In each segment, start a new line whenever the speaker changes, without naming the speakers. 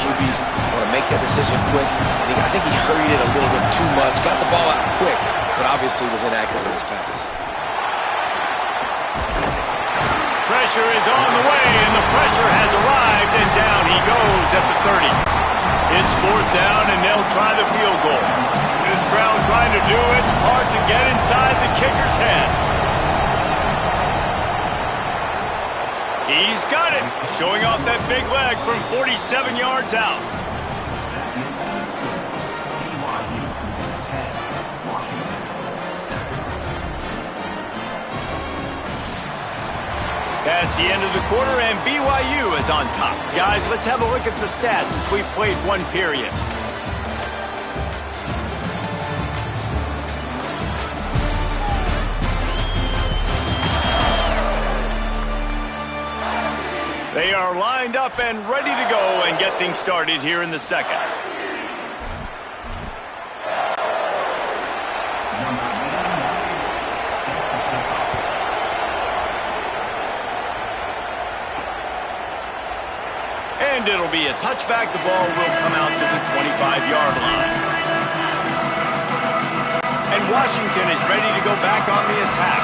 QBs want to make that decision quick. I think he hurried it a little bit too much, got the ball out quick, but obviously was inaccurate with his pass.
Pressure is on the way, and the pressure has arrived, and down he goes at the 30. It's 4th down, and they'll try the field goal. This crowd trying to do it's hard to get inside the kicker's head. He's got it, showing off that big leg from 47 yards out. Past the end of the quarter, and BYU is on top. Guys, let's have a look at the stats as we've played one period. They are lined up and ready to go and get things started here in the second. And it'll be a touchback. The ball will come out to the 25-yard line. And Washington is ready to go back on the attack.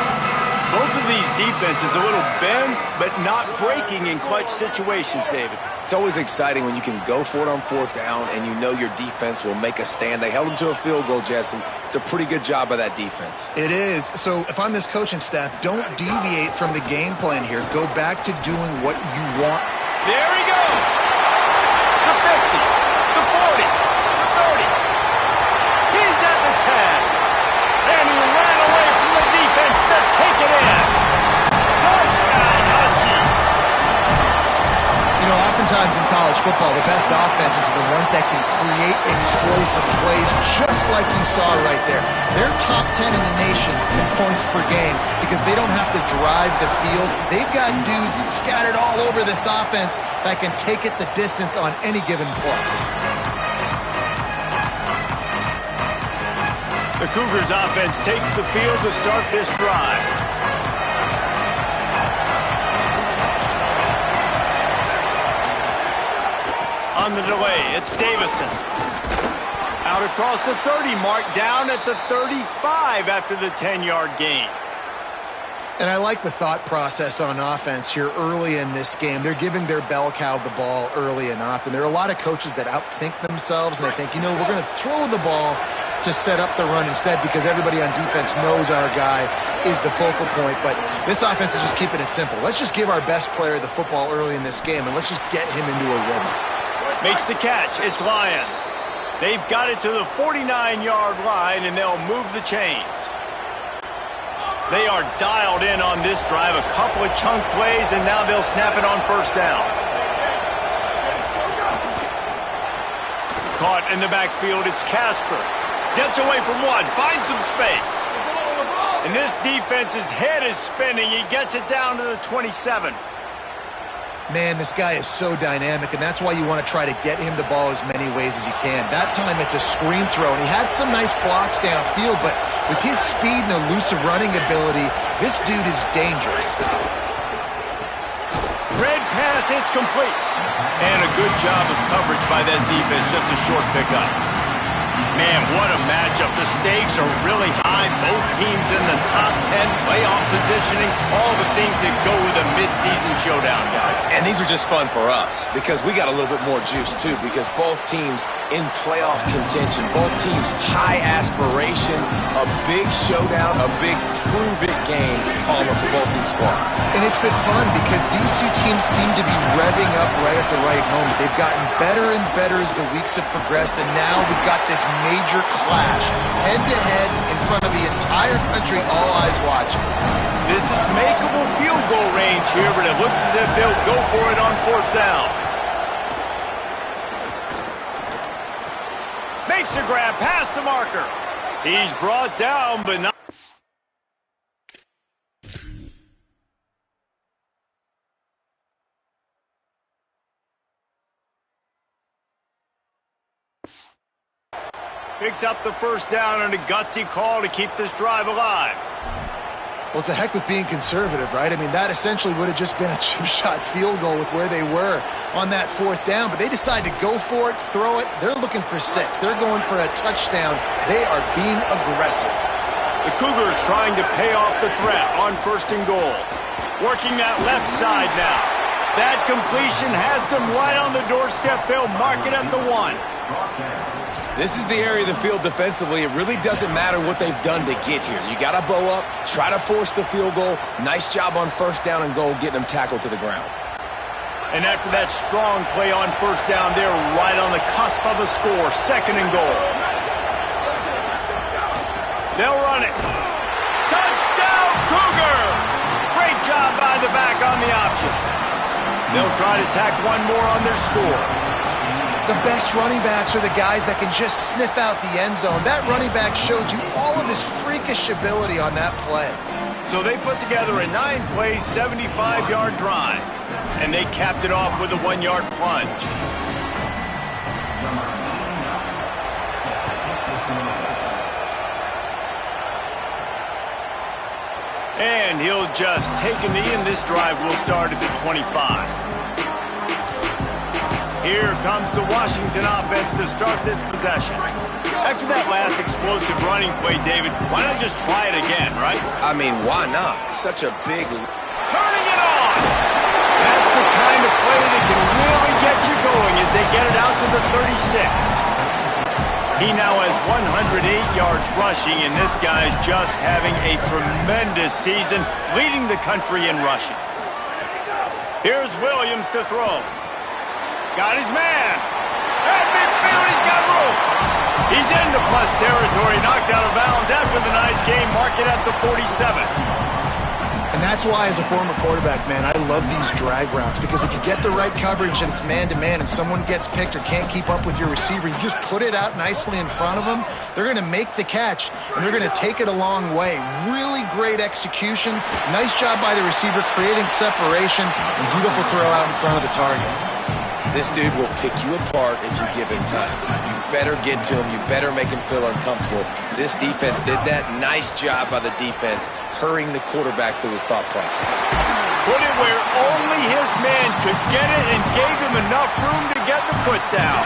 Both of these defenses a little bend, but not breaking in clutch situations, David.
It's always exciting when you can go for it on 4th down and you know your defense will make a stand. They held them to a field goal, Jesse. It's a pretty good job by that defense.
It is. So if I'm this coaching staff, don't deviate from the game plan here. Go back to doing what you want.
There he goes. The 50, the 40, the 30. He's at the 10. And he ran away from the defense to take it in. Touchdown, Huskies.
You know, oftentimes in college football, the best offenses are the ones that can create explosive plays, just like you saw right there. They're top 10 in the nation in points per game because they don't have to drive the field. They've got dudes scattered all over this offense that can take it the distance on any given play.
The Cougars offense takes the field to start this drive. On the delay, it's Davison. Out across the 30, marked down at the 35 after the 10-yard gain.
And I like the thought process on offense here early in this game. They're giving their bell cow the ball early and often. There are a lot of coaches that outthink themselves, and they think, you know, we're going to throw the ball to set up the run instead because everybody on defense knows our guy is the focal point. But this offense is just keeping it simple. Let's just give our best player the football early in this game, and let's just get him into a rhythm.
Makes the catch. It's Lyons. They've got it to the 49-yard line, and they'll move the chains. They are dialed in on this drive. A couple of chunk plays, and now they'll snap it on 1st down. Caught in the backfield, it's Casper. Gets away from one, finds some space. And this defense's head is spinning. He gets it down to the 27.
Man, this guy is so dynamic, and that's why you want to try to get him the ball as many ways as you can. That time, it's a screen throw, and he had some nice blocks downfield, but with his speed and elusive running ability, this dude is dangerous.
Red pass, it's complete. And a good job of coverage by that defense, just a short pickup. Man, what a matchup. The stakes are really high. Both teams in the top 10, playoff positioning, all the things that go with a midseason showdown, guys.
And these are just fun for us because we got a little bit more juice, too, because both teams in playoff contention, both teams high aspirations, a big showdown, a big prove-it game, Palmer, for both these squads.
And it's been fun because these two teams seem to be revving up right at the right moment. They've gotten better and better as the weeks have progressed, and now we've got this major clash, head-to-head in front of the entire country, all eyes watching.
This is makeable field goal range here, but it looks as if they'll go for it on 4th down. Makes a grab past the marker. He's brought down, but not. Picks up the 1st down and a gutsy call to keep this drive alive.
Well, to heck with being conservative, right? I mean, that essentially would have just been a chip shot field goal with where they were on that 4th down. But they decide to go for it, throw it. They're looking for 6. They're going for a touchdown. They are being aggressive.
The Cougars trying to pay off the threat on 1st and goal. Working that left side now. That completion has them right on the doorstep. They'll mark it at the 1.
This is the area of the field defensively. It really doesn't matter what they've done to get here. You got to bow up, try to force the field goal. Nice job on 1st down and goal, getting them tackled to the ground.
And after that strong play on 1st down, they're right on the cusp of a score. 2nd and goal. They'll run it. Touchdown, Cougars! Great job by the back on the option. They'll try to tack one more on their score.
The best running backs are the guys that can just sniff out the end zone. That running back showed you all of his freakish ability on that play.
So they put together a 9-play, 75-yard drive, and they capped it off with a 1-yard plunge. And he'll just take a knee, and this drive will start at the 25. Here comes the Washington offense to start this possession. After that last explosive running play, David, why not just try it again, right?
I mean, why not? Such a big...
Turning it on! That's the kind of play that can really get you going as they get it out to the 36. He now has 108 yards rushing, and this guy's just having a tremendous season, leading the country in rushing. Here's Williams to throw. Got his man. At midfield, he's got room. He's into plus territory, knocked out of bounds after the nice game. Mark it at the 47.
And that's why, as a former quarterback, man, I love these drag routes, because if you get the right coverage and it's man-to-man and someone gets picked or can't keep up with your receiver, you just put it out nicely in front of them. They're going to make the catch, and they're going to take it a long way. Really great execution. Nice job by the receiver creating separation, and beautiful throw out in front of the target.
This dude will pick you apart if you give him time. You better get to him. You better make him feel uncomfortable. This defense did that. Nice job by the defense, hurrying the quarterback through his thought process.
Put it where only his man could get it and gave him enough room to get the foot down.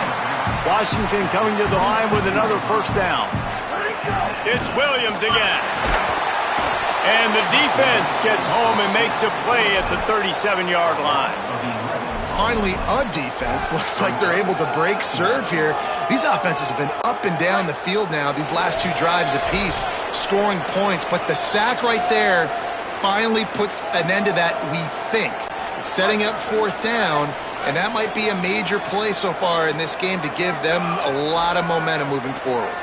Washington coming to the line with another 1st down. It's Williams again. And the defense gets home and makes a play at the 37-yard line.
Finally, a defense looks like they're able to break serve here. These offenses have been up and down the field now, these last 2 drives apiece, scoring points. But the sack right there finally puts an end to that, we think. It's setting up 4th down, and that might be a major play so far in this game to give them a lot of momentum moving forward.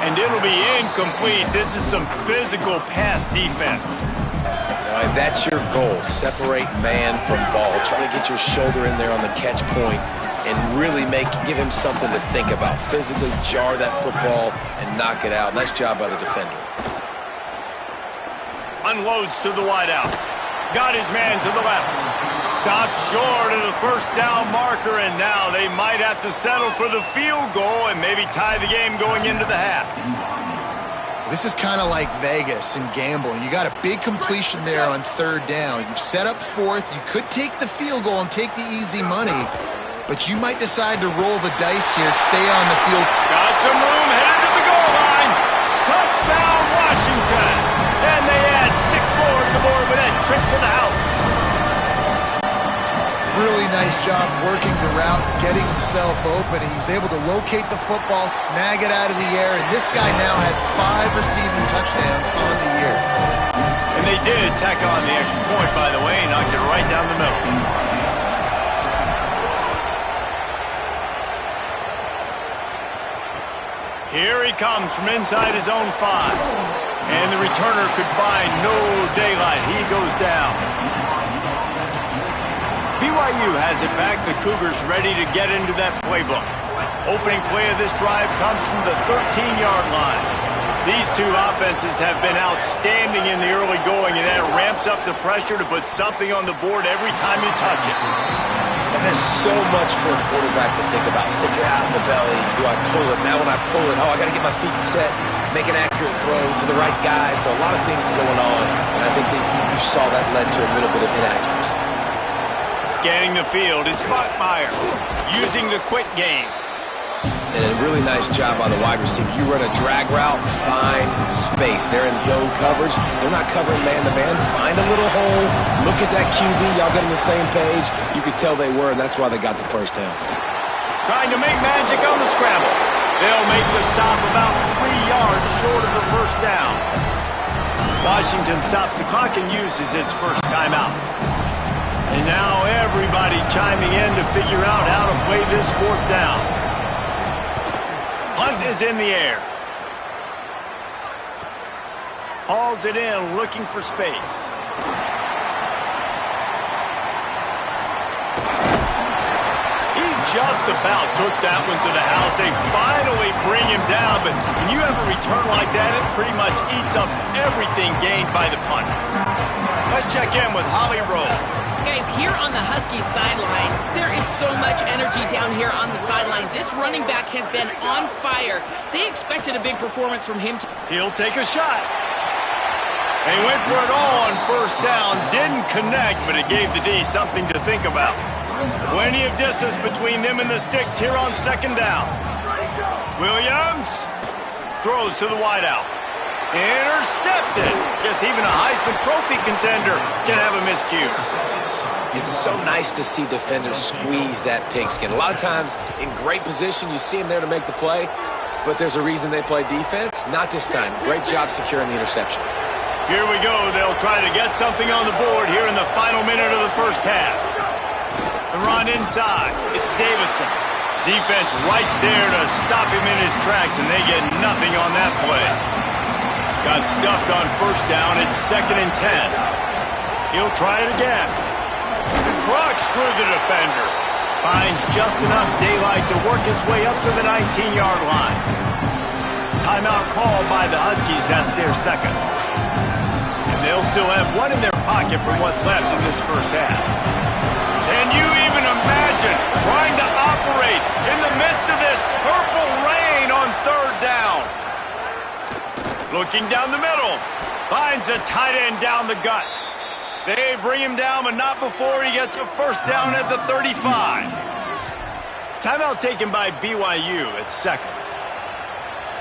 And it'll be incomplete. This is some physical pass defense.
That's your goal. Separate man from ball. Try to get your shoulder in there on the catch point and really give him something to think about. Physically jar that football and knock it out. Nice job by the defender.
Unloads to the wideout. Got his man to the left. Stopped short of the 1st down marker, and now they might have to settle for the field goal and maybe tie the game going into the half.
This is kind of like Vegas and gambling. You got a big completion there on 3rd down. You've set up 4th. You could take the field goal and take the easy money, but you might decide to roll the dice here, stay on the field.
Got some room, headed to the goal line. Touchdown, Washington. And they add 6 more to the board with that trip to the house.
Really nice job working the route, getting himself open. He was able to locate the football, snag it out of the air, and this guy now has 5 receiving touchdowns on the year.
And they did tack on the extra point, by the way, and knocked it right down the middle. Here he comes from inside his own 5. And the returner could find no daylight. He goes down. BYU has it back. The Cougars ready to get into that playbook. Opening play of this drive comes from the 13-yard line. These 2 offenses have been outstanding in the early going, and that ramps up the pressure to put something on the board every time you touch it.
And there's so much for a quarterback to think about. Stick it out in the belly. Do I pull it? Now when I pull it, I got to get my feet set. make an accurate throw to the right guy. So a lot of things going on, and I think that you saw that led to a little bit of inaccuracy.
Scanning the field, it's Bachmeier using the quick game.
And a really nice job by the wide receiver. You run a drag route, find space. They're in zone coverage. They're not covering man-to-man. Find a little hole. Look at that QB. Y'all get on the same page. You could tell they were, and that's why they got the first down.
Trying to make magic on the scramble. They'll make the stop about 3 yards short of the first down. Washington stops the clock and uses its first timeout. And now everybody chiming in to figure out how to play this fourth down. Punt is in the air. Hauls it in, looking for space. He just about took that one to the house. They finally bring him down, but when you have a return like that, it pretty much eats up everything gained by the punt. Let's check in with Holly Rowe.
Guys, here on the Huskies sideline, there is so much energy down here on the sideline. This running back has been on fire. They expected a big performance from him.
He'll take a shot. They went for it all on first down. Didn't connect, but it gave the D something to think about. Plenty of distance between them and the sticks here on second down. Williams throws to the wideout. Intercepted. Guess even a Heisman Trophy contender can have a miscue.
It's so nice to see defenders squeeze that pigskin. A lot of times in great position, you see them there to make the play, but there's a reason they play defense. Not this time. Great job securing the interception.
Here we go. They'll try to get something on the board here in the final minute of the first half. The run inside. It's Davison. Defense right there to stop him in his tracks, and they get nothing on that play. Got stuffed on first down. It's 2nd and 10. He'll try it again. Trucks through the defender. Finds just enough daylight to work his way up to the 19-yard line. Timeout called by the Huskies. That's their second. And they'll still have one in their pocket from what's left in this first half. Can you even imagine trying to operate in the midst of this purple rain on third down? Looking down the middle. Finds a tight end down the gut. They bring him down, but not before he gets a first down at the 35. Timeout taken by BYU at second.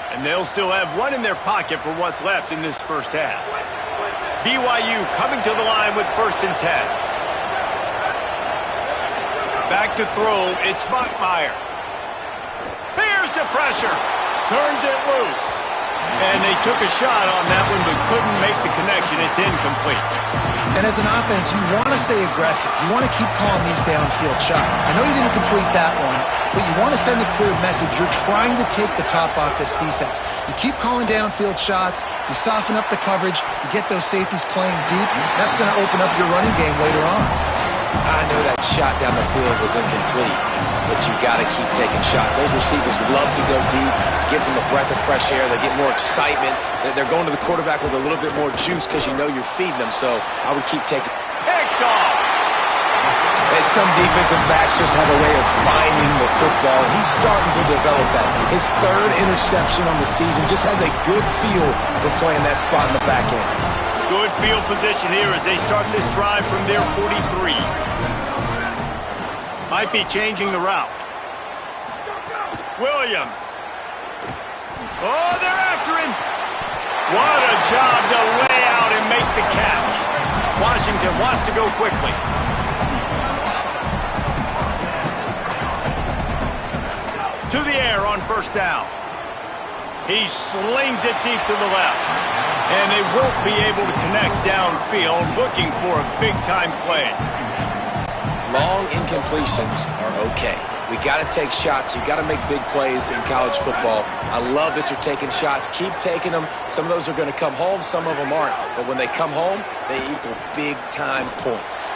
And they'll still have one in their pocket for what's left in this first half. BYU coming to the line with 1st and 10. Back to throw, it's Bachmeier. Bears the pressure. Turns it loose. And they took a shot on that one, but couldn't make the connection. It's incomplete.
And as an offense, you want to stay aggressive. You want to keep calling these downfield shots. I know you didn't complete that one, but you want to send a clear message. You're trying to take the top off this defense. You keep calling downfield shots. You soften up the coverage. You get those safeties playing deep. That's going to open up your running game later on.
I know that shot down the field was incomplete, but you got to keep taking shots. Those receivers love to go deep. Gives them a breath of fresh air. They get more excitement. They're going to the quarterback with a little bit more juice because you know you're feeding them. So I would keep taking.
Picked off.
And some defensive backs just have a way of finding the football. He's starting to develop that. His 3rd interception on the season just has a good feel for playing that spot in the back end.
Good field position here as they start this drive from their 43. Might be changing the route. Williams. Oh, they're after him. What a job to lay out and make the catch. Washington wants to go quickly. To the air on first down. He slings it deep to the left. And they won't be able to connect downfield, looking for a big-time play.
Long incompletions are okay. We got to take shots. You got to make big plays in college football. I love that you're taking shots. Keep taking them. Some of those are going to come home. Some of them aren't. But when they come home, they equal big-time points.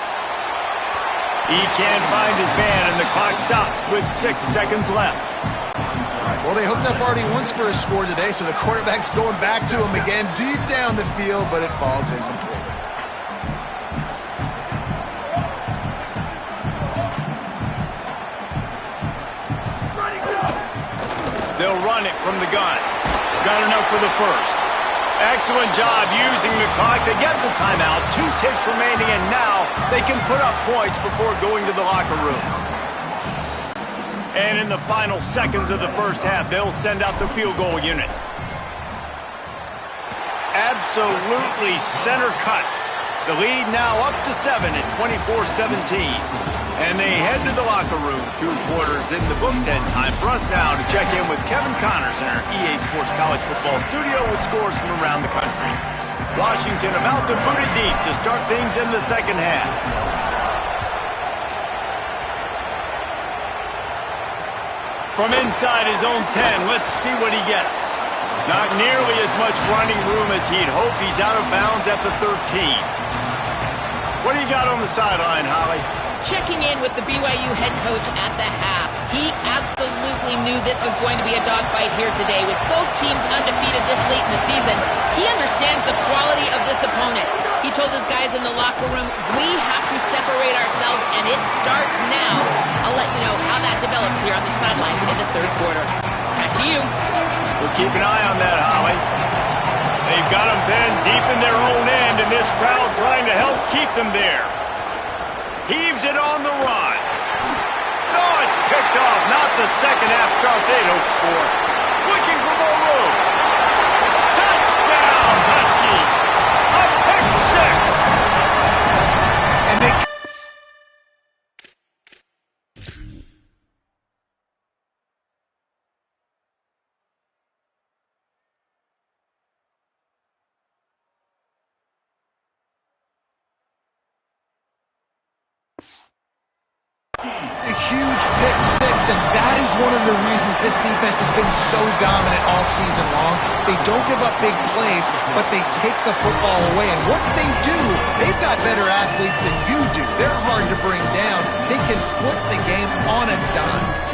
He can't find his man, and the clock stops with 6 seconds left.
Well, they hooked up already once for a score today, so the quarterback's going back to him again deep down the field, but it falls incomplete.
They'll run it from the gun. Got enough for the first. Excellent job using the clock. They get the timeout. 2 ticks remaining, and now they can put up points before going to the locker room. And in the final seconds of the first half, they'll send out the field goal unit. Absolutely center cut. The lead now up to 7 at 24-17. And they head to the locker room. 2 quarters in the books, and time for us now to check in with Kevin Connors in our EA Sports College Football studio with scores from around the country. Washington about to boot it deep to start things in the second half. From inside his own 10, let's see what he gets. Not nearly as much running room as he'd hoped. He's out of bounds at the 13. What do you got on the sideline, Holly?
Checking in with the BYU head coach at the half. He absolutely knew this was going to be a dogfight here today. With both teams undefeated this late in the season, he understands the quality of this opponent. He told his guys in the locker room, we have to separate ourselves, and it starts now. I'll let you know how that develops here on the sidelines in the third quarter. Back to you.
We'll keep an eye on that, Holly. They've got them pinned deep in their own end, and this crowd trying to help keep them there. Heaves it on the run. No, it's picked off. Not the second half start they'd hoped for. Looking for more room. Touchdown, Husky. A pick 6.
And they a huge pick 6, and that is one of the reasons this defense has been so dominant all season long. They don't give up big plays, but they take the football away, and once they do, they've got better athletes than you do. They're hard to bring down. They can flip the game on a dime.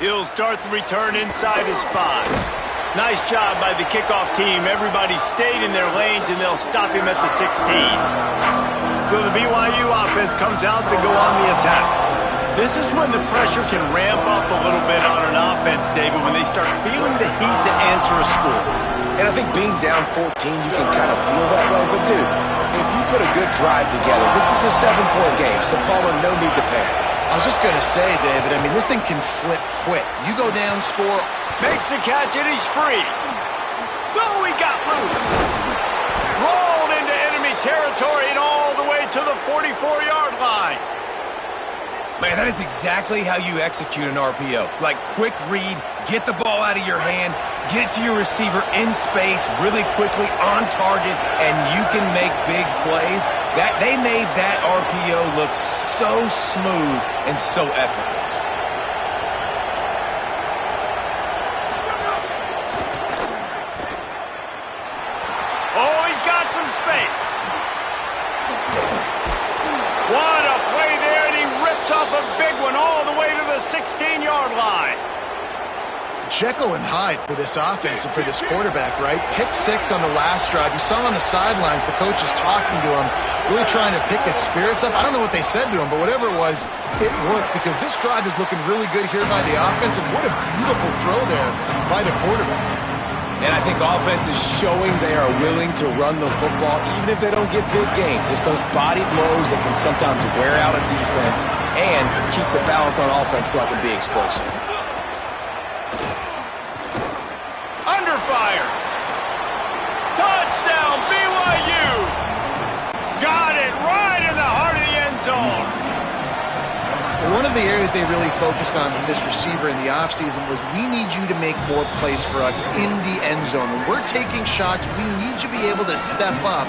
He'll start the return inside his 5. Nice job by the kickoff team. Everybody stayed in their lanes, and they'll stop him at the 16. So the BYU offense comes out to go on the attack. This is when the pressure can ramp up a little bit on an offense, David, when they start feeling the heat to answer a score.
And I think being down 14, you can kind of feel that way. But, dude, if you put a good drive together, this is a 7-point game, so Palmer, no need to panic.
I was just going to say, David, I mean, this thing can flip quick. You go down, score.
Makes the catch, and he's free. Oh, he got loose. Rolled into enemy territory and all the way to the 44-yard line.
Man, that is exactly how you execute an RPO. Like, quick read, get the ball out of your hand, get it to your receiver in space really quickly on target, and you can make big plays. They made that RPO look so smooth and so effortless.
Oh, he's got some space. What a play there, and he rips off a big one all the way to the 16-yard line.
Jekyll and Hyde for this offense and for this quarterback, right? Pick 6 on the last drive. You saw him on the sidelines. The coach is talking to him, really trying to pick his spirits up. I don't know what they said to him, but whatever it was, it worked because this drive is looking really good here by the offense, and what a beautiful throw there by the quarterback.
And I think offense is showing they are willing to run the football even if they don't get big gains. Just those body blows that can sometimes wear out a defense and keep the balance on offense so I can be explosive.
Under fire. Touchdown, BYU. Got it right in the heart of the end zone.
One of the areas they really focused on with this receiver in the offseason was we need you to make more plays for us in the end zone. When we're taking shots, we need you to be able to step up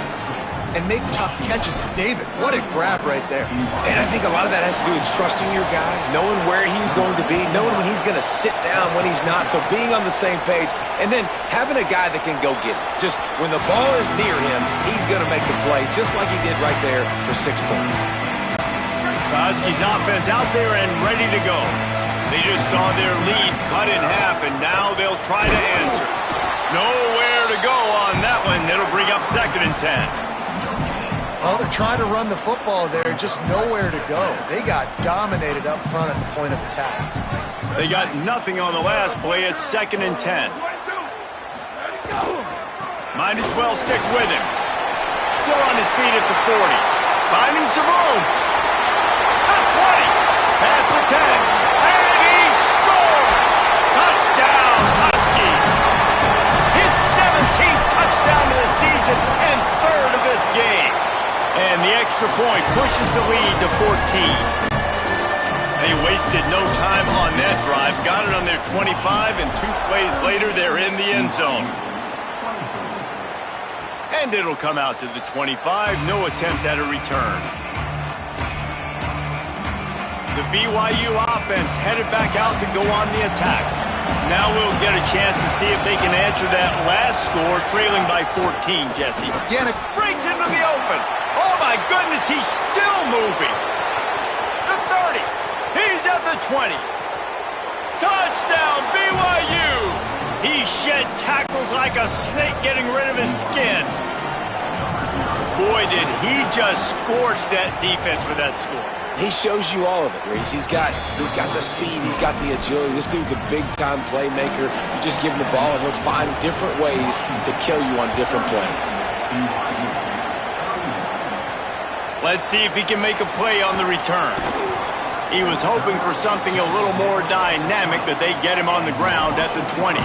and make tough catches. David, what a grab right there.
And I think a lot of that has to do with trusting your guy, knowing where he's going to be, knowing when he's going to sit down, when he's not. So being on the same page, and then having a guy that can go get it. Just when the ball is near him, he's going to make the play just like he did right there for 6 points.
Huskies offense out there and ready to go. They just saw their lead cut in half, and now they'll try to answer. Nowhere to go on that one. It'll bring up 2nd and 10.
Well, they're trying to run the football there, just nowhere to go. They got dominated up front at the point of attack.
They got nothing on the last play. It's 2nd and 10. Might as well stick with him. Still on his feet at the 40. Finding some room. The 20. Past the 10. And he scores! Touchdown, Husky. His 17th touchdown of the season and 3rd of this game. And the extra point pushes the lead to 14. They wasted no time on that drive. Got it on their 25, and 2 plays later, they're in the end zone. And it'll come out to the 25. No attempt at a return. The BYU offense headed back out to go on the attack. Now we'll get a chance to see if they can answer that last score, trailing by 14, Jesse.
Yannick
Brings into the open. Oh, my goodness, he's still moving. The 30. He's at the 20. Touchdown, BYU. He shed tackles like a snake getting rid of his skin. Boy, did he just scorch that defense for that score.
He shows you all of it, Reese. He's got the speed, he's got the agility. This dude's a big-time playmaker. You just give him the ball, and he'll find different ways to kill you on different plays.
Let's see if he can make a play on the return. He was hoping for something a little more dynamic, that they get him on the ground at the 20.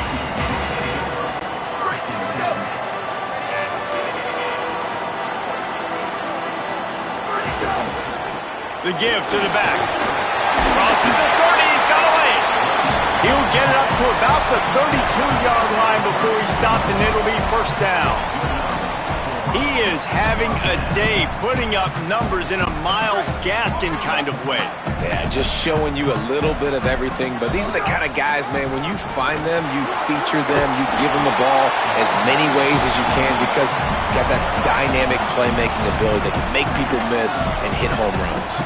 The give to the back. Crosses the 30. He's got away. He'll get it up to about the 32-yard line before he stopped, and it'll be 1st down. He is having a day putting up numbers in a Myles Gaskin kind of way.
Yeah, just showing you a little bit of everything. But these are the kind of guys, man, when you find them, you feature them, you give them the ball as many ways as you can because he's got that dynamic playmaking ability that can make people miss and hit home runs.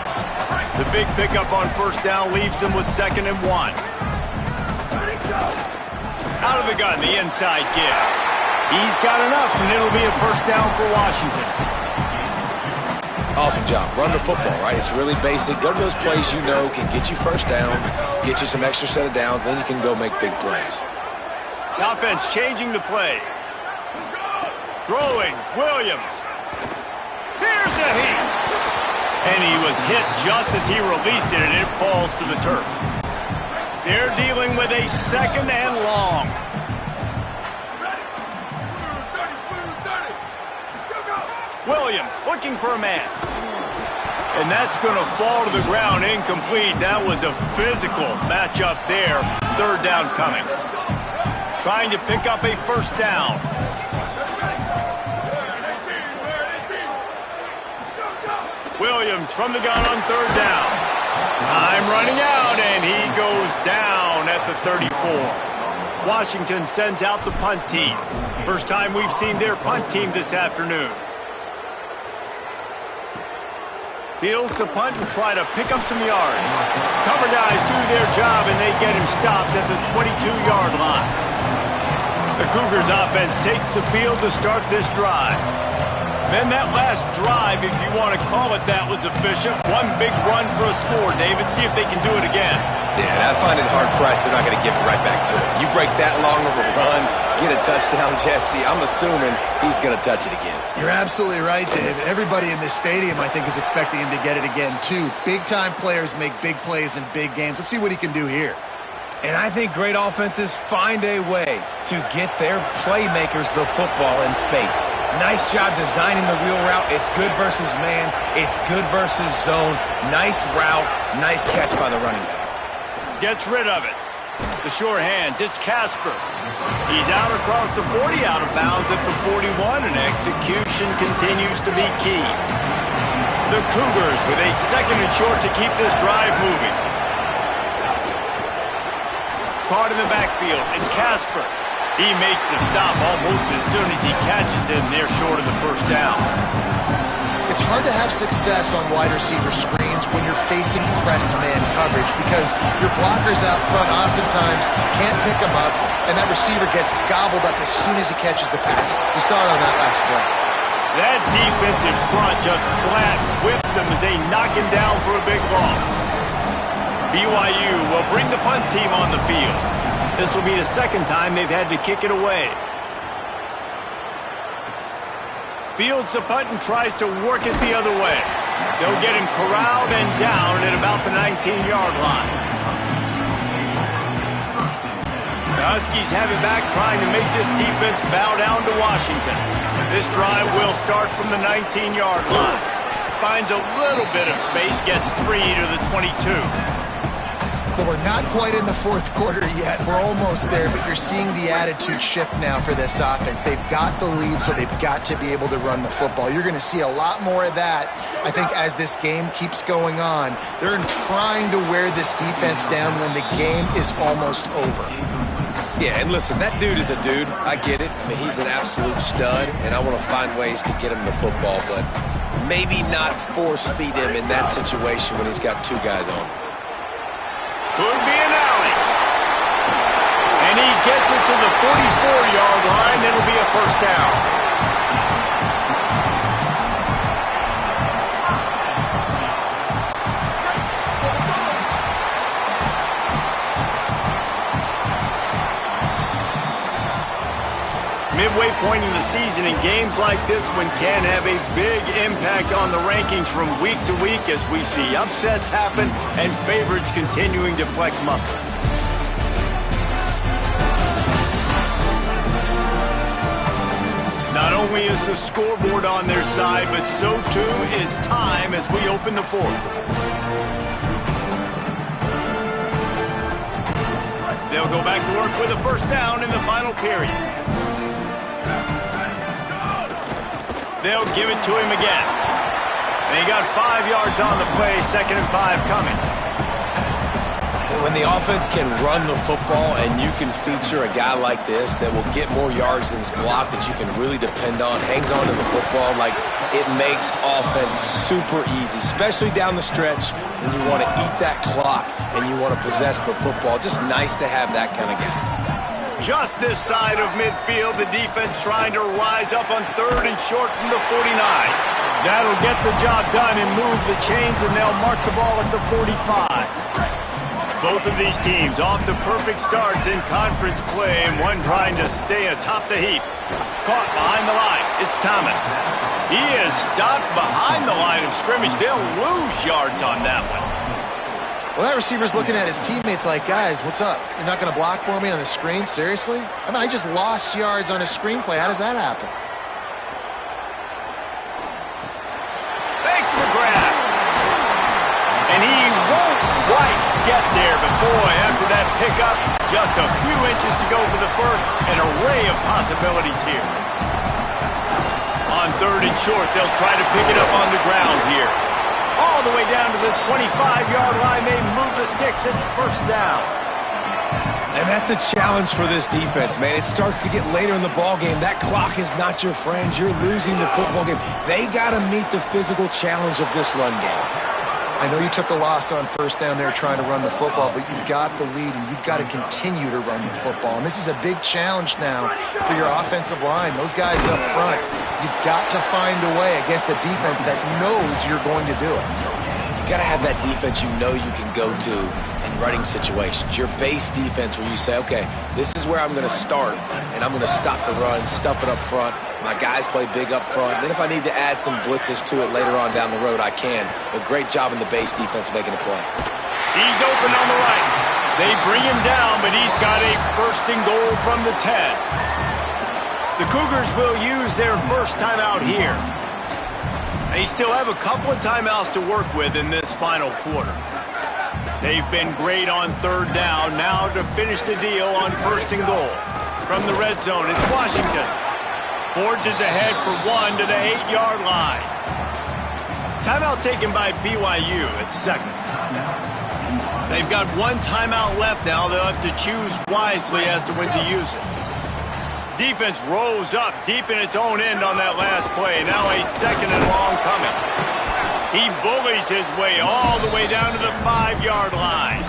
The big pickup on 1st down leaves them with 2nd and 1. Out of the gun, the inside give. He's got enough, and it'll be a first down for Washington.
Awesome job. Run the football, right? It's really basic. Go to those plays you know can get you first downs, get you some extra set of downs, then you can go make big plays.
The offense changing the play. Throwing, Williams. Here's a heat. And he was hit just as he released it, and it falls to the turf. They're dealing with a second and long. Williams looking for a man. And that's going to fall to the ground incomplete. That was a physical matchup there. Third down coming. Trying to pick up a first down. Williams from the gun on third down. Time running out, and he goes down at the 34. Washington sends out the punt team. First time we've seen their punt team this afternoon. Fields to punt and try to pick up some yards. Cover guys do their job, and they get him stopped at the 22-yard line. The Cougars offense takes the field to start this drive. Then that last drive, if you want to call it that, was efficient. One big run for a score, David. See if they can do it again.
Yeah, and I find it hard-pressed they're not going to give it right back to him. You break that long of a run, get a touchdown, Jesse, I'm assuming he's going to touch it again.
You're absolutely right, David. Everybody in this stadium, I think, is expecting him to get it again, too. Big-time players make big plays in big games. Let's see what he can do here.
And I think great offenses find a way to get their playmakers the football in space. Nice job designing the wheel route. It's good versus man. It's good versus zone. Nice route. Nice catch by the running back.
Gets rid of it. The sure hands. It's Casper. He's out across the 40, out of bounds at the 41, and execution continues to be key. The Cougars with a second and short to keep this drive moving. Caught in the backfield. It's Casper. He makes the stop almost as soon as he catches it, and they're short of the first down.
It's hard to have success on wide receiver screens when you're facing press man coverage because your blockers out front oftentimes can't pick them up, and that receiver gets gobbled up as soon as he catches the pass. You saw it on that last play.
That defensive front just flat whipped them as they knock him down for a big loss. BYU will bring the punt team on the field. This will be the second time they've had to kick it away. Fields the punt and tries to work it the other way. They'll get him corralled and down at about the 19-yard line. The Huskies have it back, trying to make this defense bow down to Washington. This drive will start from the 19-yard line. Finds a little bit of space, gets 3 to the 22.
But we're not quite in the fourth quarter yet. We're almost there, but you're seeing the attitude shift now for this offense. They've got the lead, so they've got to be able to run the football. You're going to see a lot more of that, I think, as this game keeps going on. They're trying to wear this defense down when the game is almost over.
Yeah, and listen, that dude is a dude. I get it. I mean, he's an absolute stud, and I want to find ways to get him the football, but maybe not force feed him in that situation when he's got two guys on him.
Could be an alley. And he gets it to the 44-yard line. It'll be a first down. Midway point in the season, and games like this one can have a big impact on the rankings from week to week as we see upsets happen and favorites continuing to flex muscle. Not only is the scoreboard on their side, but so too is time as we open the fourth. They'll go back to work with a first down in the final period. They'll give it to him again. They got 5 yards on the play, 2nd and 5 coming.
When the offense can run the football and you can feature a guy like this that will get more yards than his block that you can really depend on, hangs on to the football, like it makes offense super easy, especially down the stretch when you want to eat that clock and you want to possess the football. Just nice to have that kind of guy.
Just this side of midfield, the defense trying to rise up on 3rd and short from the 49. That'll get the job done and move the chains, and they'll mark the ball at the 45. Both of these teams off to perfect starts in conference play, and one trying to stay atop the heap. Caught behind the line. It's Thomas. He is stopped behind the line of scrimmage. They'll lose yards on that one.
Well, that receiver's looking at his teammates like, guys, what's up? You're not going to block for me on the screen? Seriously? I mean, I just lost yards on a screenplay. How does that happen?
Makes the grab. And he won't quite get there, but boy, after that pickup, just a few inches to go for the first. An array of possibilities here. On 3rd and short, they'll try to pick it up on the ground here. All the way down to the 25-yard line, they move the sticks. It's 1st down.
And that's the challenge for this defense, man. It starts to get later in the ball game. That clock is not your friend. You're losing the football game. They got to meet the physical challenge of this run game.
I know you took a loss on 1st down there trying to run the football, but you've got the lead, and you've got to continue to run the football. And this is a big challenge now for your offensive line. Those guys up front, you've got to find a way against a defense that knows you're going to do it.
You got to have that defense you know you can go to in running situations. Your base defense where you say, okay, this is where I'm going to start, and I'm going to stop the run, stuff it up front. My guys play big up front. Then if I need to add some blitzes to it later on down the road, I can. But great job in the base defense making a play.
He's open on the right. They bring him down, but he's got a 1st and goal from the 10. The Cougars will use their first timeout here. They still have a couple of timeouts to work with in this final quarter. They've been great on 3rd down. Now to finish the deal on 1st and goal. From the red zone, it's Washington. Forges ahead for 1 to the 8-yard line. Timeout taken by BYU at 2nd. They've got 1 timeout left now. They'll have to choose wisely as to when to use it. Defense rose up deep in its own end on that last play. Now a 2nd and long coming. He bullies his way all the way down to the 5-yard line.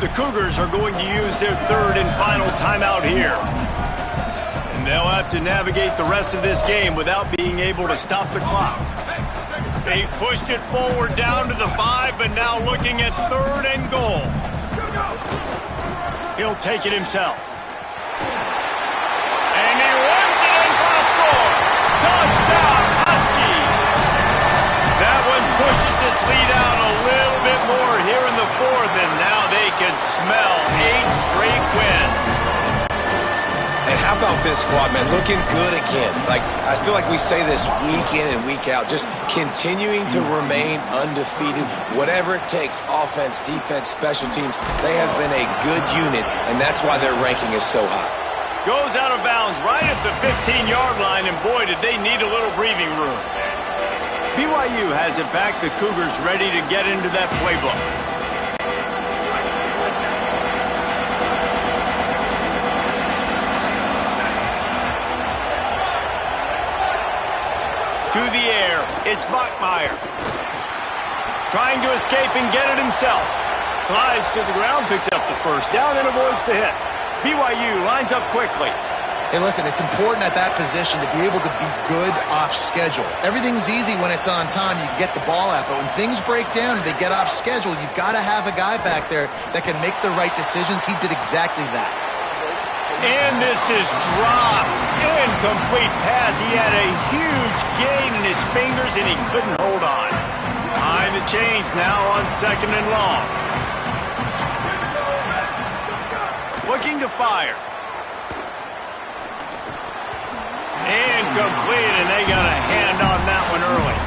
The Cougars are going to use their 3rd and final timeout here. And they'll have to navigate the rest of this game without being able to stop the clock. They've pushed it forward down to the 5, but now looking at 3rd and goal. He'll take it himself. And he runs it in for a score. Touchdown, Husky. That one pushes this lead out a little bit more here in the 4th, and now they can smell 8 straight wins.
And how about this squad, man? Looking good again. Like, I feel like we say this week in and week out, just continuing to remain undefeated. Whatever it takes, offense, defense, special teams, they have been a good unit, and that's why their ranking is so high.
Goes out of bounds right at the 15-yard line, and boy, did they need a little breathing room. BYU has it back. The Cougars ready to get into that playbook. To the air, it's Bachmeier. Trying to escape and get it himself. Slides to the ground, picks up the 1st down, and avoids the hit. BYU lines up quickly.
Hey, listen, it's important at that position to be able to be good off schedule. Everything's easy when it's on time. You get the ball out, but when things break down and they get off schedule, you've got to have a guy back there that can make the right decisions. He did exactly that.
And this is dropped. Incomplete pass. He had a huge gain in his fingers, and he couldn't hold on. Behind the chains now on 2nd and long. Looking to fire. Incomplete, and they got a hand on that one early.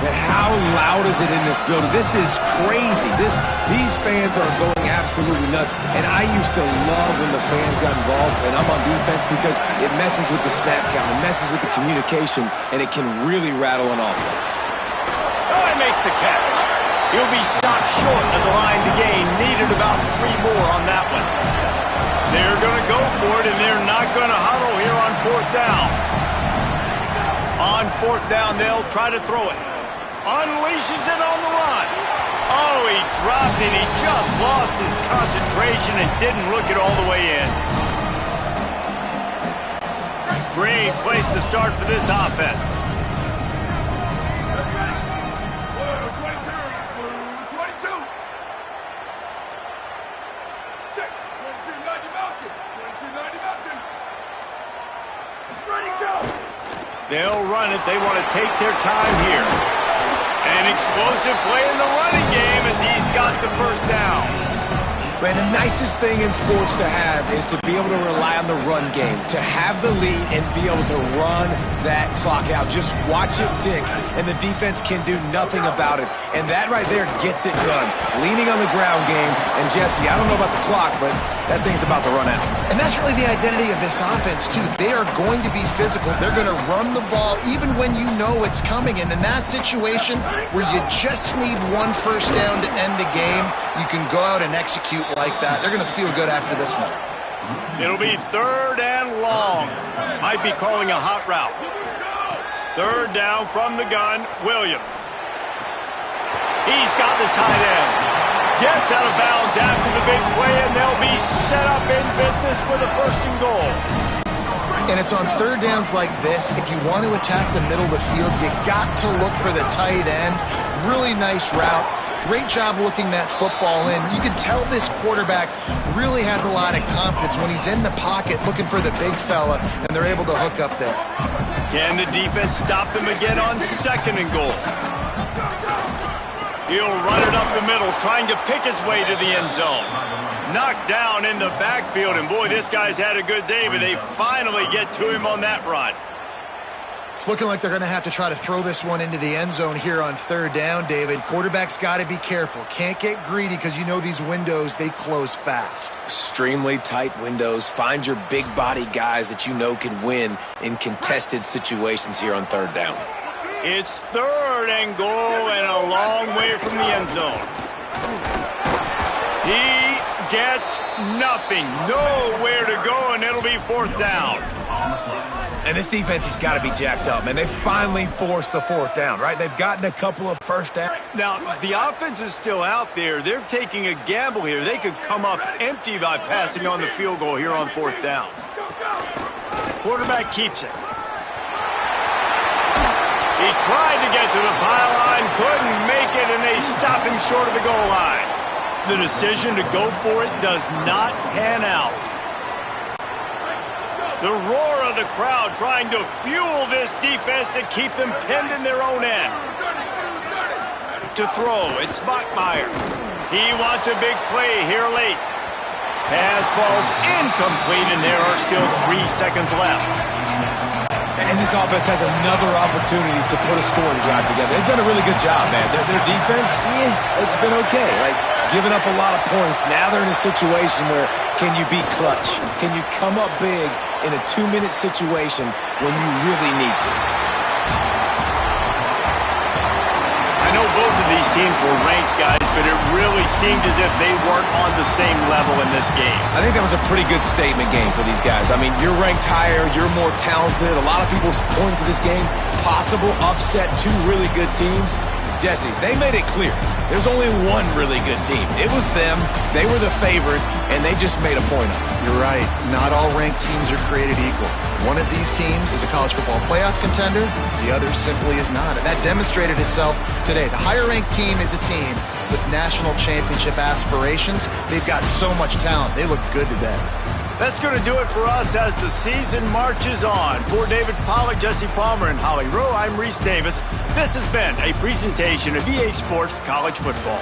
Man, how loud is it in this building? This is crazy. These fans are going absolutely nuts. And I used to love when the fans got involved, and I'm on defense because it messes with the snap count, it messes with the communication, and it can really rattle an offense.
Oh, he makes the catch. He'll be stopped short of the line to gain. Needed about 3 more on that one. They're going to go for it, and they're not going to huddle here on 4th down. On 4th down, they'll try to throw it. Unleashes it on the run. Oh, he dropped it. He just lost his concentration and didn't look it all the way in. Great place to start for this offense. They'll run it. They want to take their time here. An explosive play in the running game as he's got the first down.
Man, the nicest thing in sports to have is to be able to rely on the run game, to have the lead and be able to run that clock out. Just watch it tick, and the defense can do nothing about it. And that right there gets it done. Leaning on the ground game, and Jesse, I don't know about the clock, but that thing's about to run out.
And that's really the identity of this offense, too. They are going to be physical. They're going to run the ball even when you know it's coming. And in that situation where you just need 1 first down to end the game, you can go out and execute like that. They're going to feel good after this one.
It'll be 3rd and long. Might be calling a hot route. 3rd down from the gun, Williams. He's got the tight end. Gets out of bounds after the big play, and they'll be set up in business for the 1st and goal.
And it's on 3rd downs like this. If you want to attack the middle of the field, you got to look for the tight end. Really nice route. Great job looking that football in. You can tell this quarterback really has a lot of confidence when he's in the pocket looking for the big fella, and they're able to hook up there.
Can the defense stop them again on 2nd and goal? He'll run it up the middle, trying to pick his way to the end zone. Knocked down in the backfield, and boy, this guy's had a good day, but they finally get to him on that run.
It's looking like they're going to have to try to throw this one into the end zone here on 3rd down, David. Quarterback's got to be careful. Can't get greedy because you know these windows, they close fast.
Extremely tight windows. Find your big body guys that you know can win in contested situations here on 3rd down.
It's 3rd and goal and a long way from the end zone. He gets nothing. Nowhere to go, and it'll be 4th down.
And this defense has got to be jacked up, man. They finally forced the 4th down, right? They've gotten a couple of first downs.
Now, the offense is still out there. They're taking a gamble here. They could come up empty by passing on the field goal here on 4th down. Quarterback keeps it. He tried to get to the pylon, couldn't make it, and they stop him short of the goal line. The decision to go for it does not pan out. The roar of the crowd trying to fuel this defense to keep them pinned in their own end. To throw, it's Bachmeier. He wants a big play here late. Pass falls incomplete, and there are still 3 seconds left.
And this offense has another opportunity to put a scoring drive together. They've done a really good job, man. Their defense, it's been okay. Like, giving up a lot of points. Now they're in a situation where can you be clutch? Can you come up big in a 2-minute situation when you really need to?
I know both of these teams were ranked, guys, but it really seemed as if they weren't on the same level in this game.
I think that was a pretty good statement game for these guys. I mean, you're ranked higher, you're more talented. A lot of people point to this game, possible upset, 2 really good teams. Jesse, they made it clear. There's only one really good team. It was them. They were the favorite, and they just made a point of it.
You're right. Not all ranked teams are created equal. One of these teams is a college football playoff contender. The other simply is not. And that demonstrated itself today. The higher-ranked team is a team with national championship aspirations. They've got so much talent. They look good today.
That's going to do it for us as the season marches on. For David Pollack, Jesse Palmer, and Holly Rowe, I'm Reese Davis. This has been a presentation of EA Sports College Football.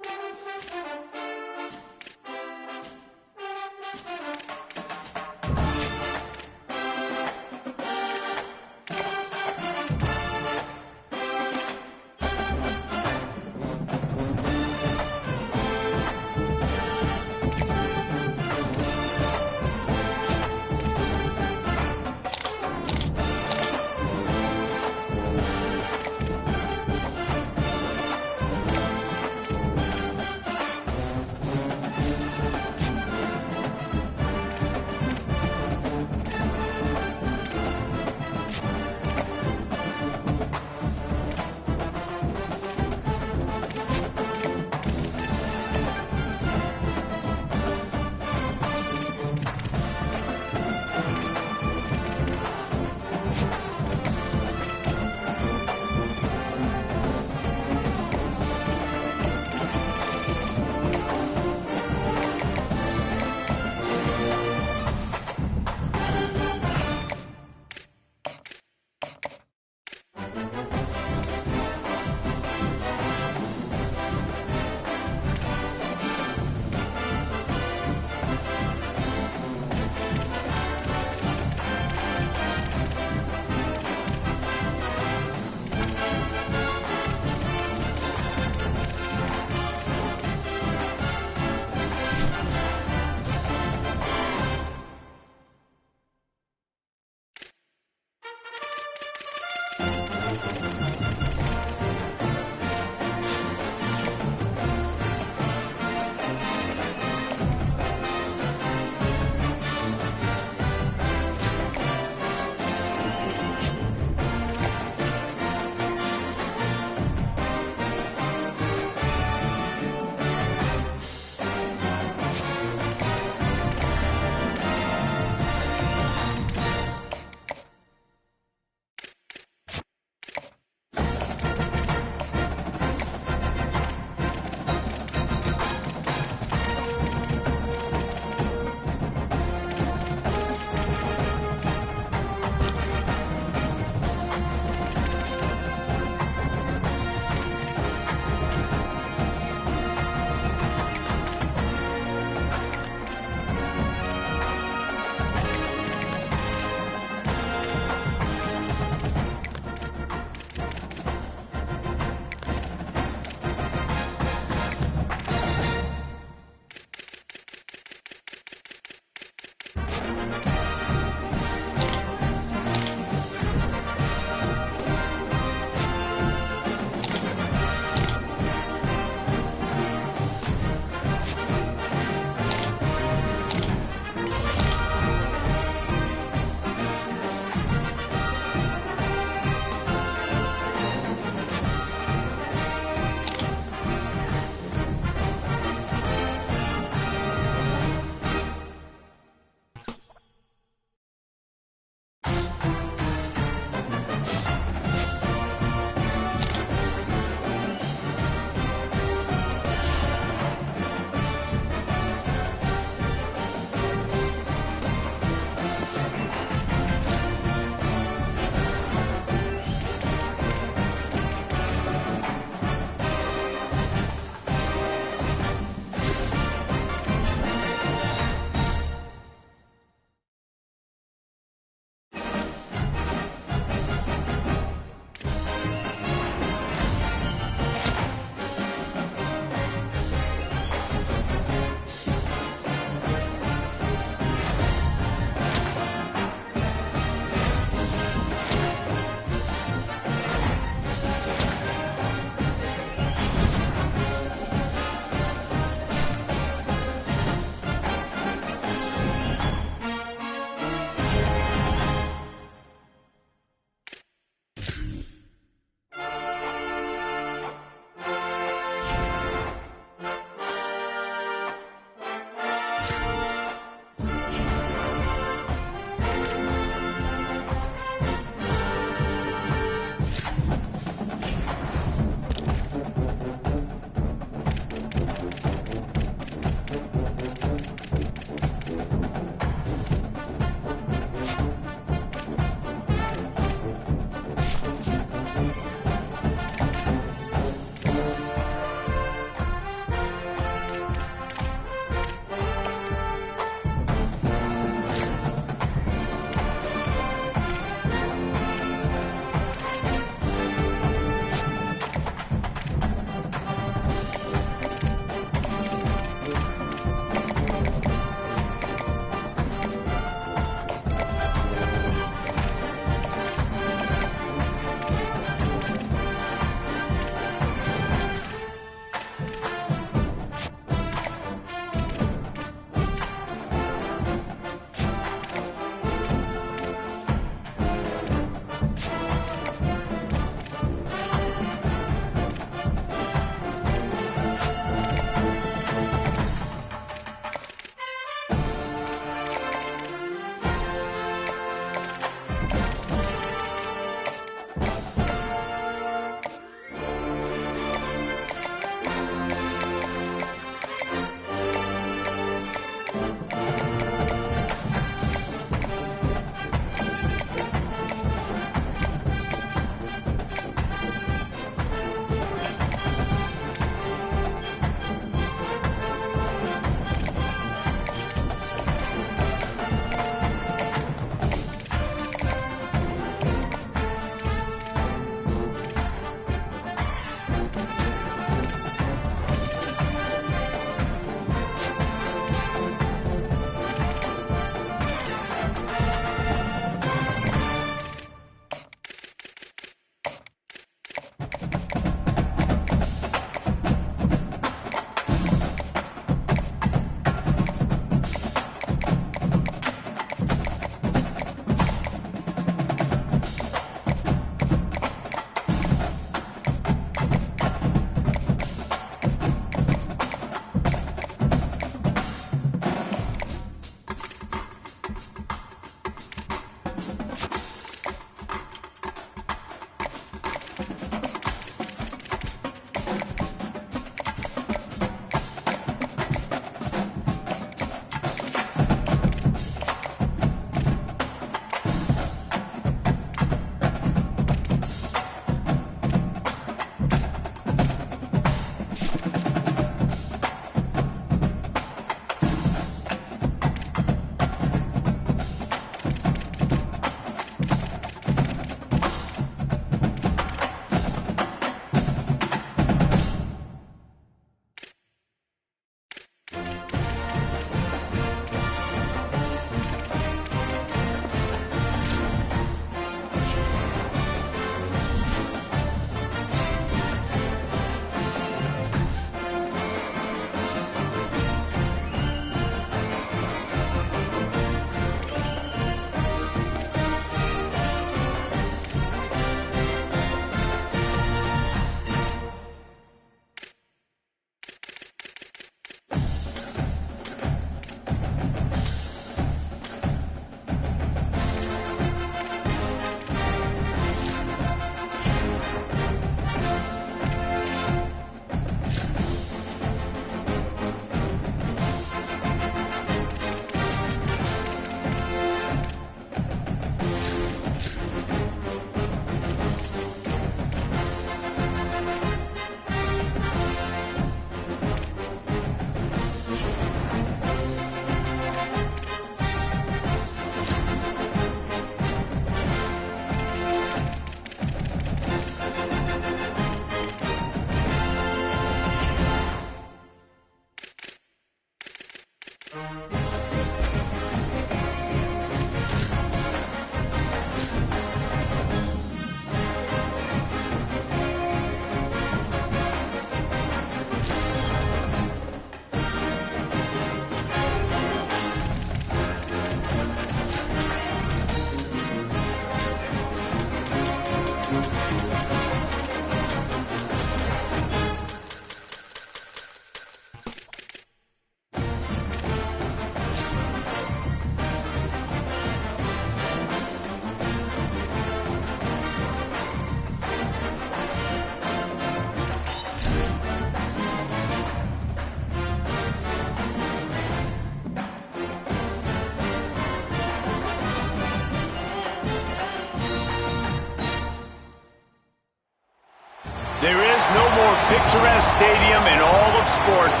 There is no more picturesque stadium in all of sports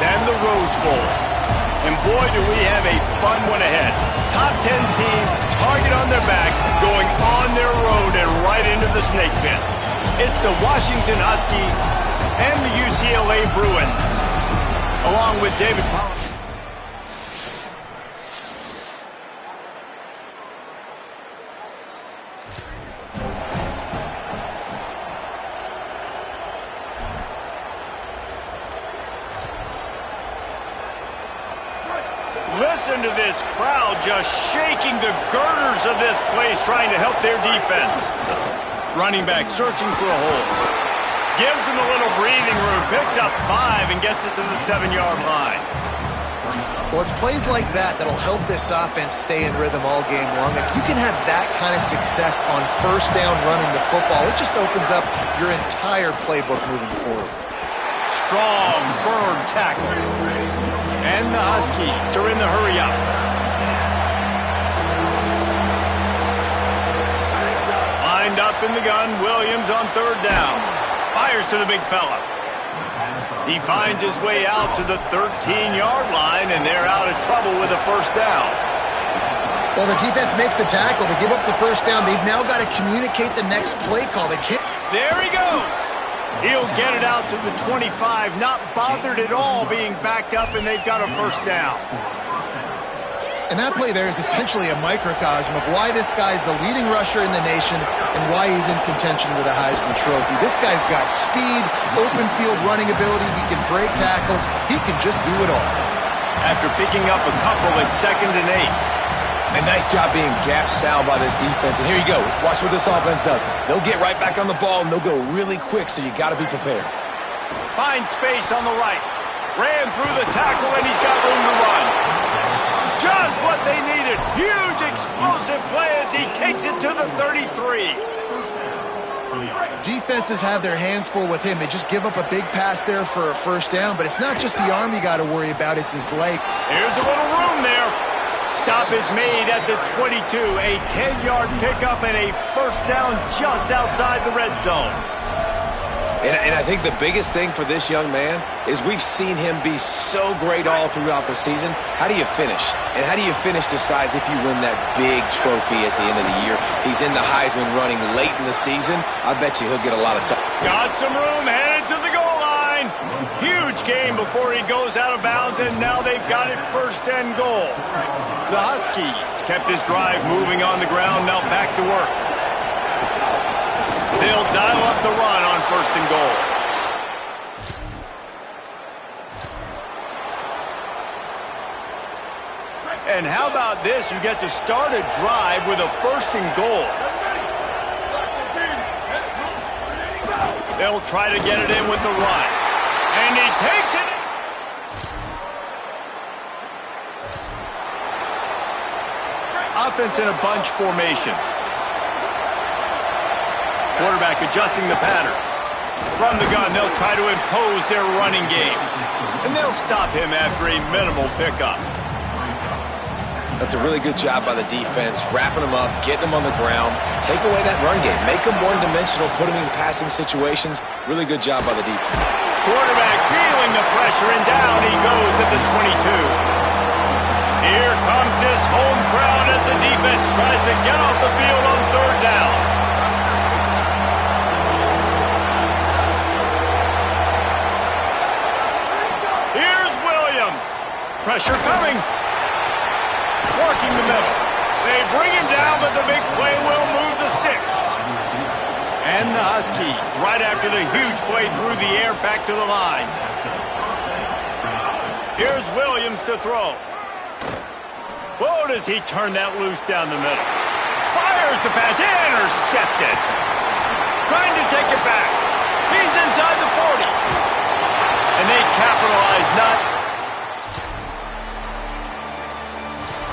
than the Rose Bowl. And boy, do we have a fun one ahead. Top 10 team, target on their back, going on their road and right into the snake pit. It's the Washington Huskies and the UCLA Bruins, along with David Powell. Listen to this crowd just shaking the girders of this place, trying to help their defense. Running back searching for a hole. Gives him a little breathing room, picks up 5 and gets it to the 7-yard line.
Well, it's plays like that that'll help this offense stay in rhythm all game long. If you can have that kind of success on first down running the football, it just opens up your entire playbook moving forward.
Strong, firm tackle. And the Huskies are in the hurry-up. Lined up in the gun, Williams on 3rd down. Fires to the big fella. He finds his way out to the 13-yard line, and they're out of trouble with a first down.
Well, the defense makes the tackle. They give up the first down. They've now got to communicate the next play call. They can't.
There he goes. He'll get it out to the 25, not bothered at all being backed up, and they've got a first down.
And that play there is essentially a microcosm of why this guy's the leading rusher in the nation and why he's in contention with a Heisman Trophy. This guy's got speed, open field running ability. He can break tackles. He can just do it all.
After picking up a couple at 2nd and 8.
And nice job being gap sound by this defense. And here you go. Watch what this offense does. They'll get right back on the ball, and they'll go really quick, so you got to be prepared.
Finds space on the right. Ran through the tackle, and he's got room to run. Just what they needed. Huge explosive play as he takes it to the 33.
Defenses have their hands full with him. They just give up a big pass there for a first down, but it's not just the arm you got to worry about. It's his leg.
Here's a little room there. Stop is made at the 22. A 10-yard pickup and a first down just outside the red zone.
And I think the biggest thing for this young man is we've seen him be so great all throughout the season. How do you finish? And how do you finish decides if you win that big trophy at the end of the year. He's in the Heisman running late in the season. I bet you he'll get a lot of time.
Got some room, headed to the goal line. Huge game before he goes out of bounds, and now they've got it 1st and goal. The Huskies kept this drive moving on the ground, now back to work. They'll dial up the run on 1st and goal. And how about this? You get to start a drive with a 1st and goal. They'll try to get it in with the run. And he takes it. Offense in a bunch formation. Quarterback adjusting the pattern. From the gun, they'll try to impose their running game. And they'll stop him after a minimal pickup.
That's a really good job by the defense, wrapping them up, getting them on the ground, take away that run game, make them one-dimensional, put them in passing situations. Really good job by the defense.
Quarterback feeling the pressure, and down he goes at the 22. Here comes this home crowd as the defense tries to get off the field on 3rd down. Here's Williams. Pressure coming. Working the middle. They bring him down, but the big play will move the sticks. And the Huskies, right after the huge play through the air, back to the line. Here's Williams to throw. Whoa, does he turn that loose down the middle. Fires the pass, intercepted. Trying to take it back. He's inside the 40. And they capitalize, not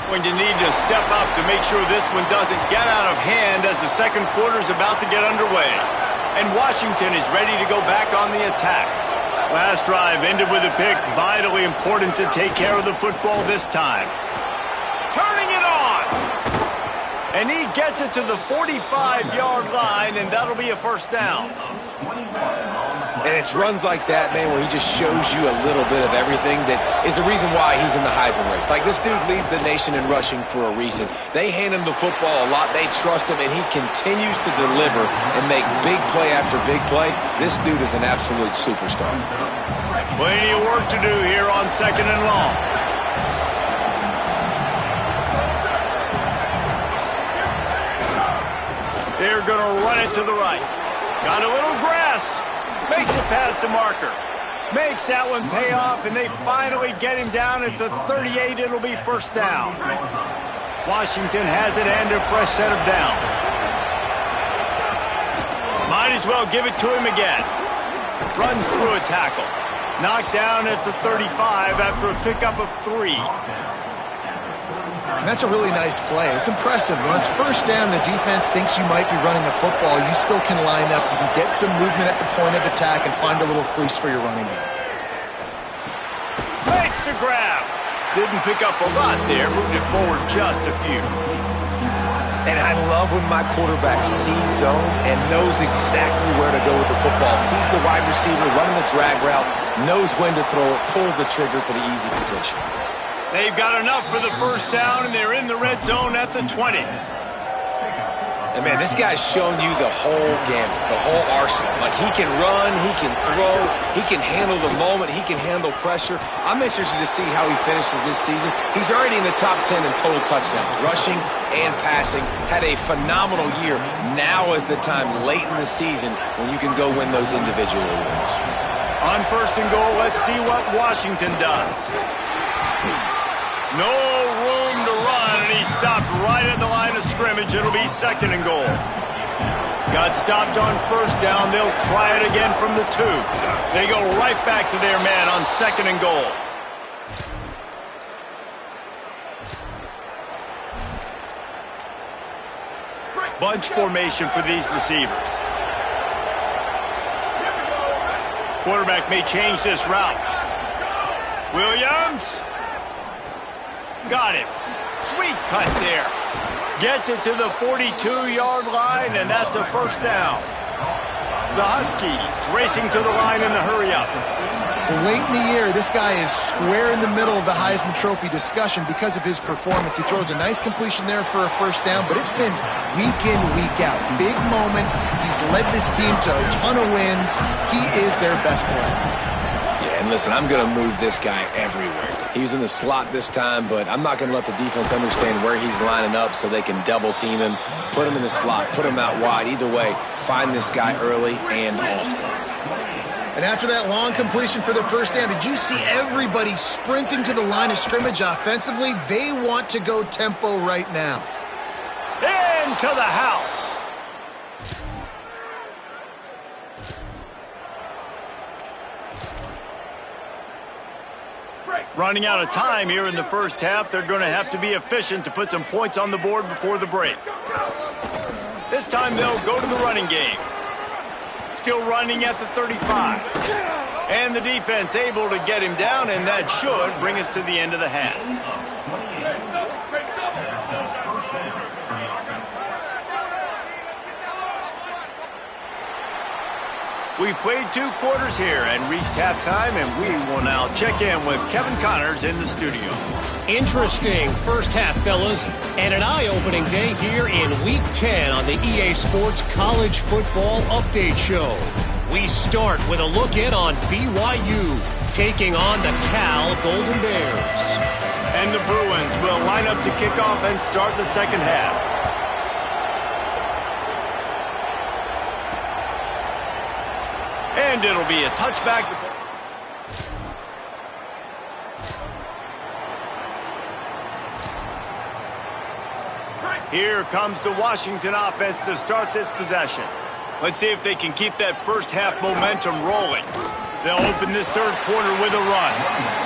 going to need to step up to make sure this one doesn't get out of hand as the 2nd quarter is about to get underway. And Washington is ready to go back on the attack. Last drive ended with a pick. Vitally important to take care of the football this time. Turning it on. And he gets it to the 45-yard line, and that'll be a first down.
And it's runs like that, man, where he just shows you a little bit of everything that is the reason why he's in the Heisman race. Like, this dude leads the nation in rushing for a reason. They hand him the football a lot. They trust him, and he continues to deliver and make big play after big play. This dude is an absolute superstar.
Plenty of work to do here on 2nd and long. They're going to run it to the right. Got a little grass. Makes it past the marker. Makes that one pay off, and they finally get him down at the 38. It'll be first down. Washington has it and a fresh set of downs. Might as well give it to him again. Runs through a tackle. Knocked down at the 35 after a pickup of 3.
And that's a really nice play. It's impressive. When it's first down, the defense thinks you might be running the football. You still can line up. You can get some movement at the point of attack and find a little crease for your running back.
Makes the grab. Didn't pick up a lot there. Moved it forward just a few.
And I love when my quarterback sees zone and knows exactly where to go with the football. Sees the wide receiver running the drag route, knows when to throw it, pulls the trigger for the easy completion.
They've got enough for the first down, and they're in the red zone at the 20.
And, man, this guy's showing you the whole gamut, the whole arsenal. Like, he can run, he can throw, he can handle the moment, he can handle pressure. I'm interested to see how he finishes this season. He's already in the top 10 in total touchdowns, rushing and passing. Had a phenomenal year. Now is the time late in the season when you can go win those individual awards.
On 1st and goal, let's see what Washington does. No room to run, and he stopped right at the line of scrimmage. It'll be 2nd and goal. Got stopped on first down. They'll try it again from the 2. They go right back to their man on 2nd and goal. Bunch formation for these receivers. Quarterback may change this route. Williams. Got him. Sweet cut there. Gets it to the 42-yard line, and that's a first down. The Huskies racing to the line in the hurry-up.
Well, late in the year, this guy is square in the middle of the Heisman Trophy discussion because of his performance. He throws a nice completion there for a first down, but it's been week in, week out. Big moments. He's led this team to a ton of wins. He is their best player.
Yeah, and listen, I'm going to move this guy everywhere. He was in the slot this time, but I'm not going to let the defense understand where he's lining up so they can double team him, put him in the slot, put him out wide. Either way, find this guy early and often.
And after that long completion for the first down, did you see everybody sprinting to the line of scrimmage offensively? They want to go tempo right now.
Into the house. Running out of time here in the first half. They're going to have to be efficient to put some points on the board before the break. This time they'll go to the running game. Still running at the 35. And the defense able to get him down, and that should bring us to the end of the half. We've played 2 quarters here and reached halftime, and we will now check in with Kevin Connors in the studio.
Interesting first half, fellas, and an eye-opening day here in Week 10 on the EA Sports College Football Update Show. We start with a look in on BYU taking on the Cal Golden Bears.
And the Bruins will line up to kick off and start the second half. And it'll be a touchback. Here comes the Washington offense to start this possession. Let's see if they can keep that first half momentum rolling. They'll open this third quarter with a run.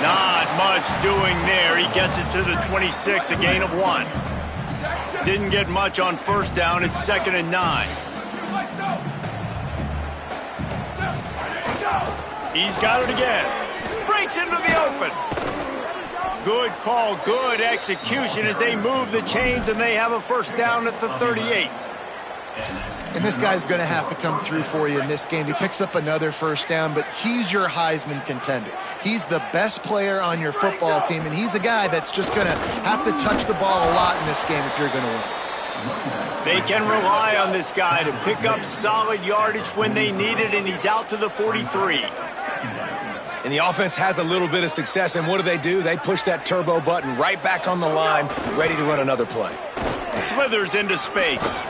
Not much doing there. He gets it to the 26, a gain of 1. Didn't get much on first down. It's 2nd and 9. He's got it again. Breaks into the open. Good call, good execution as they move the chains, and they have a first down at the 38.
And this guy's going to have to come through for you in this game. He picks up another first down, but he's your Heisman contender. He's the best player on your football team, and he's a guy that's just going to have to touch the ball a lot in this game if you're going to win.
They can rely on this guy to pick up solid yardage when they need it, and he's out to the 43.
And the offense has a little bit of success, and what do? They push that turbo button right back on the line, ready to run another play.
Slithers into space.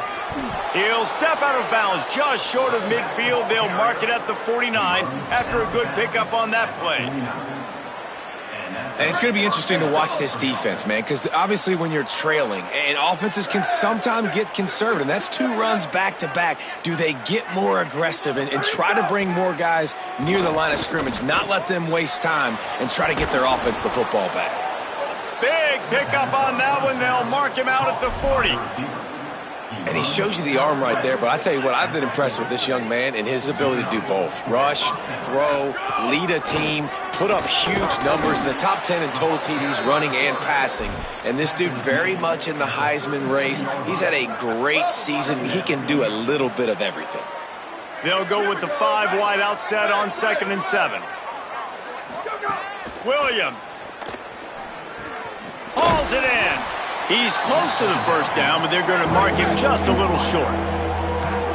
He'll step out of bounds just short of midfield. They'll mark it at the 49 after a good pickup on that play.
And it's going to be interesting to watch this defense, man, because obviously when you're trailing, and offenses can sometimes get conservative. That's 2 runs back-to-back. Do they get more aggressive and try to bring more guys near the line of scrimmage, not let them waste time, and try to get their offense the football back?
Big pickup on that one. They'll mark him out at the 40.
And he shows you the arm right there, but I tell you what, I've been impressed with this young man and his ability to do both. Rush, throw, lead a team, put up huge numbers in the top 10 in total TDs running and passing. And this dude very much in the Heisman race. He's had a great season. He can do a little bit of everything.
They'll go with the 5 wide outset on 2nd and 7. Williams hauls it in. He's close to the first down, but they're going to mark him just a little short.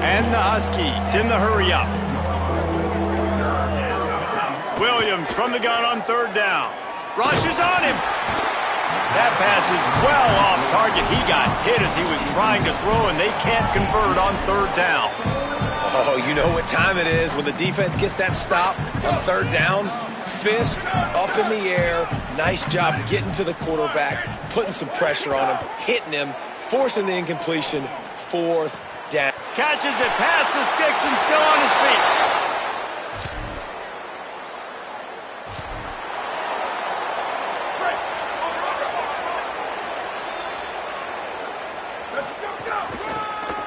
And the Huskies in the hurry up. Williams from the gun on 3rd down. Rushes on him. That pass is well off target. He got hit as he was trying to throw, and they can't convert on 3rd down.
Oh, you know what time it is when the defense gets that stop on 3rd down. Fist up in the air. Nice job getting to the quarterback, putting some pressure on him, hitting him, forcing the incompletion. 4th down.
Catches it past the sticks and still on his feet.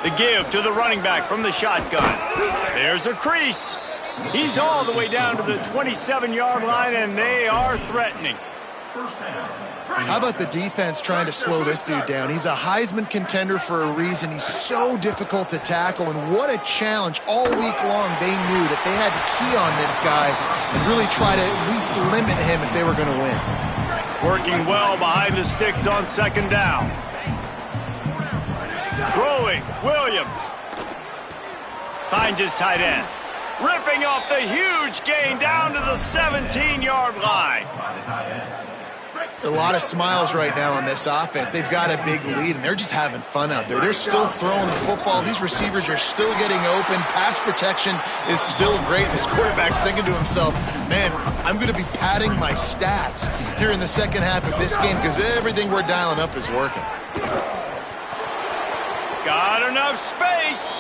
The give to the running back from the shotgun. There's a crease. He's all the way down to the 27-yard line, and they are threatening.
How about the defense trying to slow this dude down? He's a Heisman contender for a reason. He's so difficult to tackle, and what a challenge. All week long, they knew that they had to key on this guy and really try to at least limit him if they were going to win.
Working well behind the sticks on 2nd down. Throwing, Williams. Finds his tight end. Ripping off the huge gain down to the 17-yard line.
A lot of smiles right now on this offense. They've got a big lead, and they're just having fun out there. They're still throwing the football. These receivers are still getting open. Pass protection is still great. This quarterback's thinking to himself, man, I'm going to be padding my stats here in the second half of this game because everything we're dialing up is working.
Got enough space.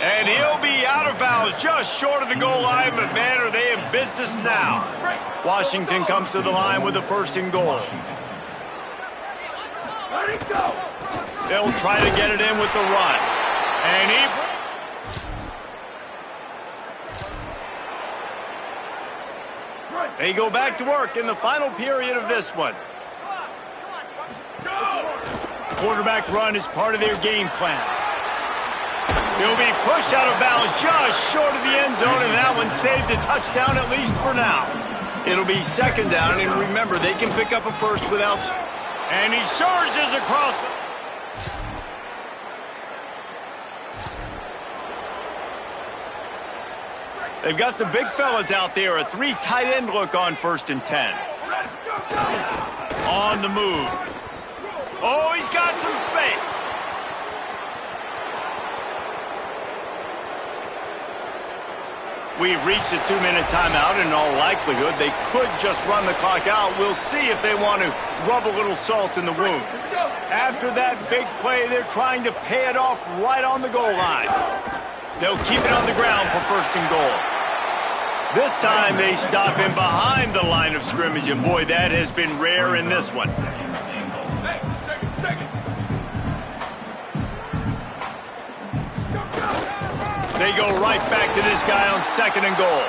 And he'll be out of bounds just short of the goal line, but man, are they in business now. Washington comes to the line with a 1st and goal. They'll try to get it in with the run. And they go back to work in the final period of this one. Quarterback run is part of their game plan. He'll be pushed out of bounds just short of the end zone, and that one saved a touchdown, at least for now. It'll be 2nd down, and remember, they can pick up a first without... And he surges across... They've got the big fellas out there, a 3 tight end look on 1st and 10. On the move. Oh, he's got some space. We've reached a 2-minute timeout, and in all likelihood, they could just run the clock out. We'll see if they want to rub a little salt in the wound. After that big play, they're trying to pay it off right on the goal line. They'll keep it on the ground for 1st and goal. This time, they stop him behind the line of scrimmage, and boy, that has been rare in this one. They go right back to this guy on 2nd and goal.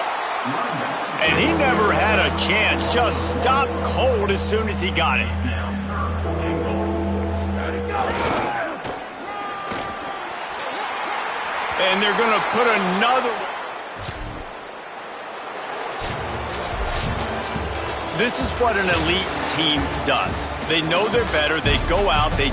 And he never had a chance. Just stopped cold as soon as he got it. And they're going to put another... This is what an elite team does. They know they're better. They go out. They